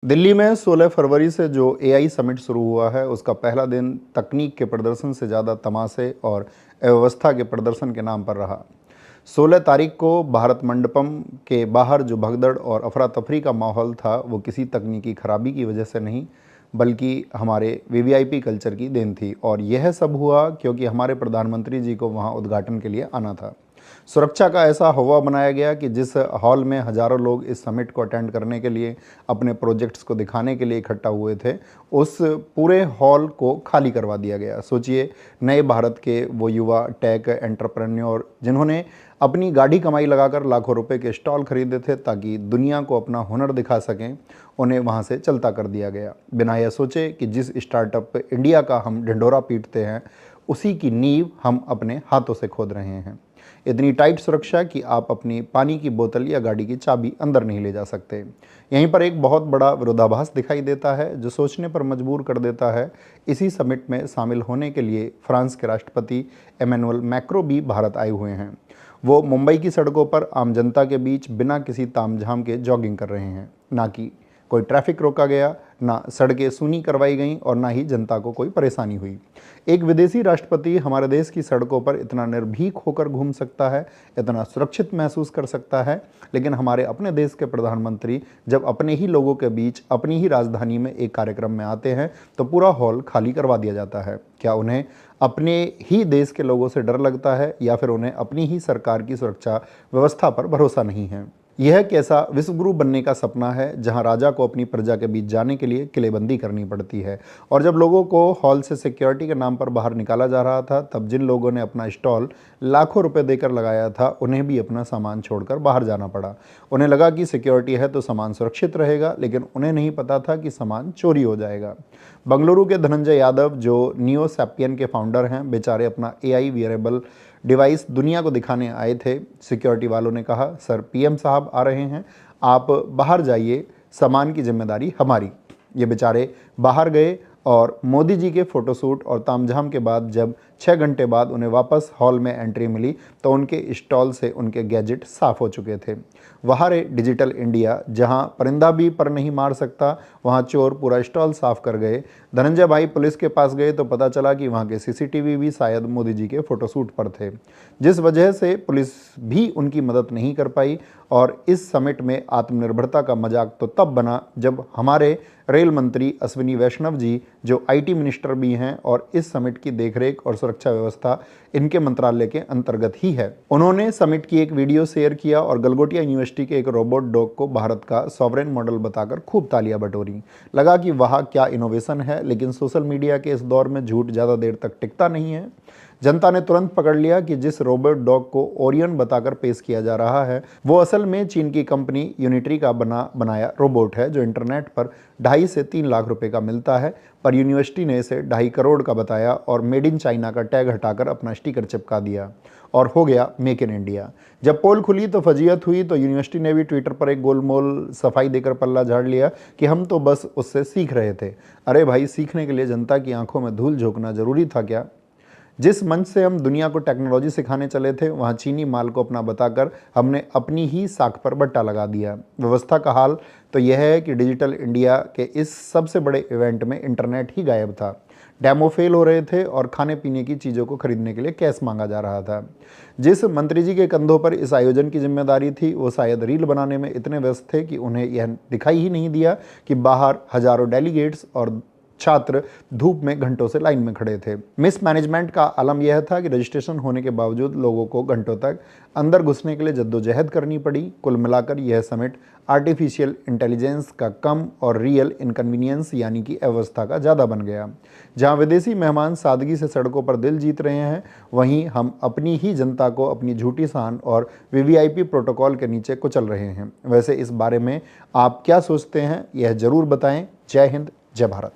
दिल्ली में 16 फरवरी से जो एआई समिट शुरू हुआ है, उसका पहला दिन तकनीक के प्रदर्शन से ज़्यादा तमाशे और अव्यवस्था के प्रदर्शन के नाम पर रहा। 16 तारीख को भारत मंडपम के बाहर जो भगदड़ और अफरा-तफरी का माहौल था, वो किसी तकनीकी खराबी की वजह से नहीं, बल्कि हमारे वीवीआईपी कल्चर की देन थी। और यह सब हुआ क्योंकि हमारे प्रधानमंत्री जी को वहाँ उद्घाटन के लिए आना था। सुरक्षा का ऐसा हवा बनाया गया कि जिस हॉल में हज़ारों लोग इस समिट को अटेंड करने के लिए, अपने प्रोजेक्ट्स को दिखाने के लिए इकट्ठा हुए थे, उस पूरे हॉल को खाली करवा दिया गया। सोचिए, नए भारत के वो युवा टेक एंटरप्रेन्योर जिन्होंने अपनी गाढ़ी कमाई लगाकर लाखों रुपए के स्टॉल खरीदे थे ताकि दुनिया को अपना हुनर दिखा सकें, उन्हें वहाँ से चलता कर दिया गया। बिना यह सोचे कि जिस स्टार्टअप इंडिया का हम ढिंढोरा पीटते हैं, उसी की नींव हम अपने हाथों से खोद रहे हैं। इतनी टाइट सुरक्षा कि आप अपनी पानी की बोतल या गाड़ी की चाबी अंदर नहीं ले जा सकते। यहीं पर एक बहुत बड़ा विरोधाभास दिखाई देता है, जो सोचने पर मजबूर कर देता है। इसी समिट में शामिल होने के लिए फ्रांस के राष्ट्रपति इमैनुअल मैक्रों भी भारत आए हुए हैं। वो मुंबई की सड़कों पर आम जनता के बीच बिना किसी तामझाम के जॉगिंग कर रहे हैं। ना कि कोई ट्रैफिक रोका गया, ना सड़कें सूनी करवाई गईं और ना ही जनता को कोई परेशानी हुई। एक विदेशी राष्ट्रपति हमारे देश की सड़कों पर इतना निर्भीक होकर घूम सकता है, इतना सुरक्षित महसूस कर सकता है, लेकिन हमारे अपने देश के प्रधानमंत्री जब अपने ही लोगों के बीच अपनी ही राजधानी में एक कार्यक्रम में आते हैं, तो पूरा हॉल खाली करवा दिया जाता है। क्या उन्हें अपने ही देश के लोगों से डर लगता है, या फिर उन्हें अपनी ही सरकार की सुरक्षा व्यवस्था पर भरोसा नहीं है? यह कैसा विश्वगुरु बनने का सपना है, जहां राजा को अपनी प्रजा के बीच जाने के लिए किलेबंदी करनी पड़ती है। और जब लोगों को हॉल से सिक्योरिटी के नाम पर बाहर निकाला जा रहा था, तब जिन लोगों ने अपना स्टॉल लाखों रुपए देकर लगाया था, उन्हें भी अपना सामान छोड़कर बाहर जाना पड़ा। उन्हें लगा कि सिक्योरिटी है तो सामान सुरक्षित रहेगा, लेकिन उन्हें नहीं पता था कि सामान चोरी हो जाएगा। बंगलुरु के धनंजय यादव, जो नियो सैपियन के फाउंडर हैं, बेचारे अपना एआई वियरेबल डिवाइस दुनिया को दिखाने आए थे। सिक्योरिटी वालों ने कहा, सर पीएम साहब आ रहे हैं, आप बाहर जाइए, सामान की जिम्मेदारी हमारी। ये बेचारे बाहर गए और मोदी जी के फोटोशूट और तामझाम के बाद जब 6 घंटे बाद उन्हें वापस हॉल में एंट्री मिली, तो उनके स्टॉल से उनके गैजेट साफ हो चुके थे। वहाँ रे डिजिटल इंडिया, जहाँ परिंदा भी पर नहीं मार सकता, वहाँ चोर पूरा स्टॉल साफ कर गए। धनंजय भाई पुलिस के पास गए तो पता चला कि वहाँ के सीसीटीवी भी शायद मोदी जी के फोटोशूट पर थे, जिस वजह से पुलिस भी उनकी मदद नहीं कर पाई। और इस समिट में आत्मनिर्भरता का मजाक तो तब बना जब हमारे रेल मंत्री अश्विनी वैष्णव जी, जो आईटी मिनिस्टर भी हैं और इस समिट की देखरेख और सुरक्षा व्यवस्था इनके मंत्रालय के अंतर्गत ही है, उन्होंने समिट की एक वीडियो शेयर किया और गलगोटिया यूनिवर्सिटी के एक रोबोट डॉग को भारत का सॉवरेन मॉडल बताकर खूब तालियां बटोरी। लगा कि वह क्या इनोवेशन है, लेकिन सोशल मीडिया के इस दौर में झूठ ज़्यादा देर तक टिकता नहीं है। जनता ने तुरंत पकड़ लिया कि जिस रोबोट डॉग को ओरियन बताकर पेश किया जा रहा है, वो असल में चीन की कंपनी यूनिट्री का बनाया रोबोट है, जो इंटरनेट पर 2.5 से 3 लाख रुपए का मिलता है। पर यूनिवर्सिटी ने इसे 2.5 करोड़ का बताया और मेड इन चाइना का टैग हटाकर अपना स्टिकर चिपका दिया और हो गया मेक इन इंडिया। जब पोल खुली तो फजीयत हुई, तो यूनिवर्सिटी ने भी ट्विटर पर एक गोलमोल सफाई देकर पल्ला झाड़ लिया कि हम तो बस उससे सीख रहे थे। अरे भाई, सीखने के लिए जनता की आंखों में धूल झोंकना जरूरी था क्या? जिस मंच से हम दुनिया को टेक्नोलॉजी सिखाने चले थे, वहाँ चीनी माल को अपना बताकर हमने अपनी ही साख पर बट्टा लगा दिया। व्यवस्था का हाल तो यह है कि डिजिटल इंडिया के इस सबसे बड़े इवेंट में इंटरनेट ही गायब था। डेमो फेल हो रहे थे और खाने पीने की चीज़ों को खरीदने के लिए कैश मांगा जा रहा था। जिस मंत्री जी के कंधों पर इस आयोजन की जिम्मेदारी थी, वो शायद रील बनाने में इतने व्यस्त थे कि उन्हें यह दिखाई ही नहीं दिया कि बाहर हजारों डेलीगेट्स और छात्र धूप में घंटों से लाइन में खड़े थे। मिस मैनेजमेंट का आलम यह था कि रजिस्ट्रेशन होने के बावजूद लोगों को घंटों तक अंदर घुसने के लिए जद्दोजहद करनी पड़ी। कुल मिलाकर यह समिट आर्टिफिशियल इंटेलिजेंस का कम और रियल इनकन्वीनियंस यानी कि अव्यवस्था का ज़्यादा बन गया। जहां विदेशी मेहमान सादगी से सड़कों पर दिल जीत रहे हैं, वहीं हम अपनी ही जनता को अपनी झूठी शान और वीवीआईपी प्रोटोकॉल के नीचे कुचल रहे हैं। वैसे इस बारे में आप क्या सोचते हैं, यह जरूर बताएं। जय हिंद, जय भारत।